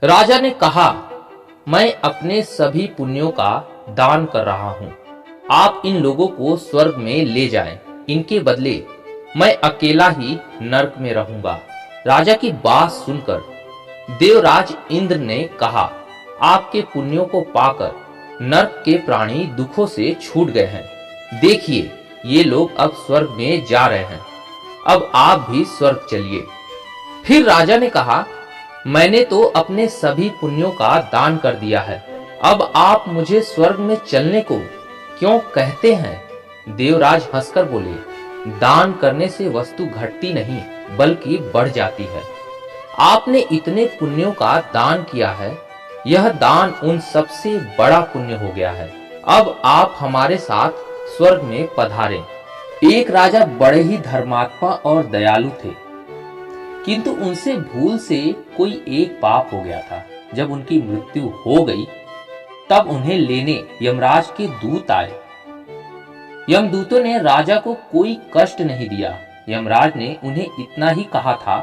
राजा ने कहा, मैं अपने सभी पुण्यों का दान कर रहा हूँ। आप इन लोगों को स्वर्ग में ले जाएं। इनके बदले मैं अकेला ही नरक में रहूंगा। राजा की बात सुनकर देवराज इंद्र ने कहा, आपके पुण्यों को पाकर नरक के प्राणी दुखों से छूट गए हैं। देखिए, ये लोग अब स्वर्ग में जा रहे हैं। अब आप भी स्वर्ग चलिए। फिर राजा ने कहा, मैंने तो अपने सभी पुण्यों का दान कर दिया है। अब आप मुझे स्वर्ग में चलने को क्यों कहते हैं? देवराज हंसकर बोले, दान करने से वस्तु घटती नहीं बल्कि बढ़ जाती है। आपने इतने पुण्यों का दान किया है, यह दान उन सबसे बड़ा पुण्य हो गया है। अब आप हमारे साथ स्वर्ग में पधारें। एक राजा बड़े ही धर्मात्मा और दयालु थे, किंतु उनसे भूल से कोई एक पाप हो गया था। जब उनकी मृत्यु हो गई, तब उन्हें लेने यमराज के दूत आए। यमदूतों ने राजा को कोई कष्ट नहीं दिया। यमराज ने उन्हें इतना ही कहा था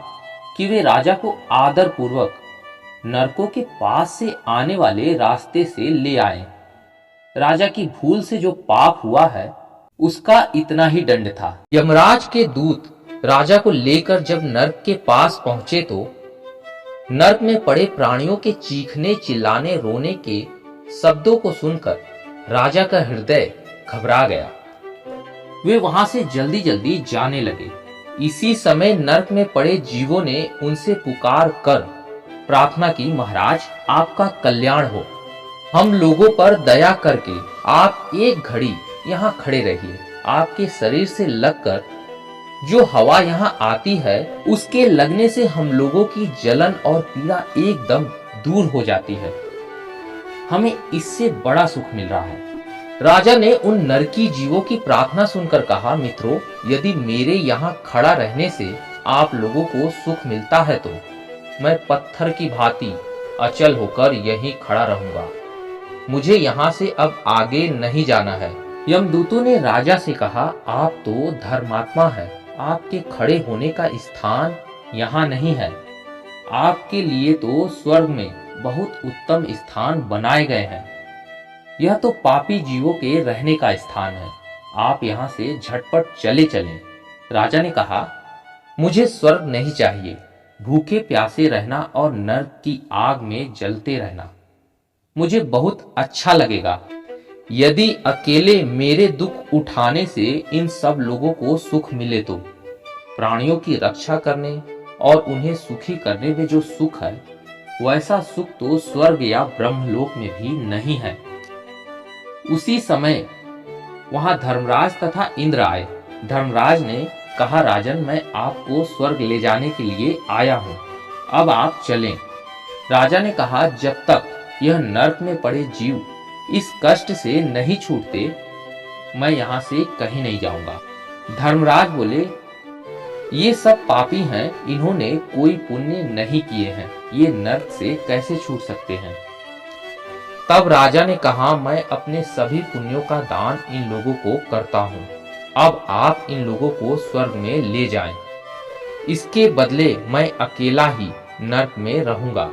कि वे राजा को आदर पूर्वक नरकों के पास से आने वाले रास्ते से ले आए। राजा की भूल से जो पाप हुआ है, उसका इतना ही दंड था। यमराज के दूत राजा को लेकर जब नर्क के पास पहुंचे तो नर्क में पड़े प्राणियों के चीखने, चिल्लाने, रोने के शब्दों को सुनकर राजा का हृदय घबरा गया। वे वहां से जल्दी जल्दी जाने लगे। इसी समय नर्क में पड़े जीवों ने उनसे पुकार कर प्रार्थना की, महाराज, आपका कल्याण हो। हम लोगों पर दया करके आप एक घड़ी यहाँ खड़े रहिए। आपके शरीर से लगकर जो हवा यहाँ आती है, उसके लगने से हम लोगों की जलन और पीड़ा एकदम दूर हो जाती है। हमें इससे बड़ा सुख मिल रहा है। राजा ने उन नरकी जीवों की प्रार्थना सुनकर कहा, मित्रों, यदि मेरे यहाँ खड़ा रहने से आप लोगों को सुख मिलता है तो मैं पत्थर की भांति अचल होकर यहीं खड़ा रहूंगा। मुझे यहाँ से अब आगे नहीं जाना है। यमदूतों ने राजा से कहा, आप तो धर्मात्मा है, आपके खड़े होने का स्थान यहाँ नहीं है। आपके लिए तो स्वर्ग में बहुत उत्तम स्थान बनाए गए हैं। यह तो पापी जीवों के रहने का स्थान है। आप यहाँ से झटपट चले चलें। राजा ने कहा, मुझे स्वर्ग नहीं चाहिए। भूखे प्यासे रहना और नरक की आग में जलते रहना मुझे बहुत अच्छा लगेगा। यदि अकेले मेरे दुख उठाने से इन सब लोगों को सुख मिले तो प्राणियों की रक्षा करने और उन्हें सुखी करने में जो सुख है, वैसा सुख तो स्वर्ग या ब्रह्मलोक में भी नहीं है। उसी समय वहां धर्मराज तथा इंद्र आए। धर्मराज ने कहा, राजन, मैं आपको स्वर्ग ले जाने के लिए आया हूं। अब आप चलें। राजा ने कहा, जब तक यह नरक में पड़े जीव इस कष्ट से नहीं छूटते, मैं यहाँ से कहीं नहीं जाऊंगा। धर्मराज बोले, ये सब पापी हैं, इन्होंने कोई पुण्य नहीं किए हैं, ये नरक से कैसे छूट सकते हैं? तब राजा ने कहा, मैं अपने सभी पुण्यों का दान इन लोगों को करता हूँ। अब आप इन लोगों को स्वर्ग में ले जाएं। इसके बदले मैं अकेला ही नरक में रहूंगा।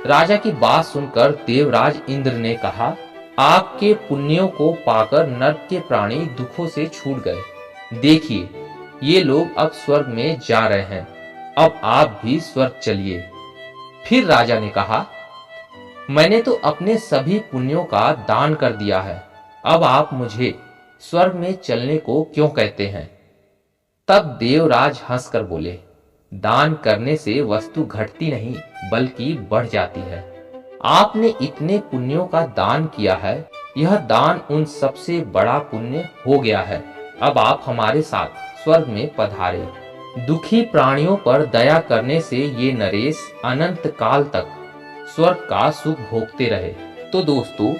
राजा की बात सुनकर देवराज इंद्र ने कहा, आपके पुण्यों को पाकर नरक के प्राणी दुखों से छूट गए। देखिए, ये लोग अब स्वर्ग में जा रहे हैं। अब आप भी स्वर्ग चलिए। फिर राजा ने कहा, मैंने तो अपने सभी पुण्यों का दान कर दिया है। अब आप मुझे स्वर्ग में चलने को क्यों कहते हैं? तब देवराज हंसकर बोले, दान करने से वस्तु घटती नहीं बल्कि बढ़ जाती है। आपने इतने पुण्यों का दान किया है, यह दान उन सबसे बड़ा पुण्य हो गया है। अब आप हमारे साथ स्वर्ग में पधारे। दुखी प्राणियों पर दया करने से ये नरेश अनंत काल तक स्वर्ग का सुख भोगते रहे। तो दोस्तों,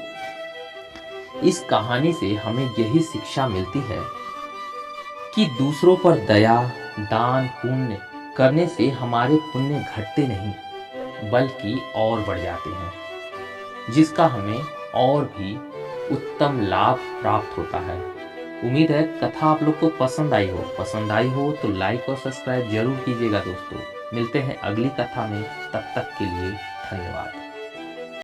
इस कहानी से हमें यही शिक्षा मिलती है कि दूसरों पर दया, दान, पुण्य करने से हमारे पुण्य घटते नहीं बल्कि और बढ़ जाते हैं, जिसका हमें और भी उत्तम लाभ प्राप्त होता है। उम्मीद है कथा आप लोग को पसंद आई हो तो लाइक और सब्सक्राइब जरूर कीजिएगा दोस्तों। मिलते हैं अगली कथा में, तब तक के लिए धन्यवाद।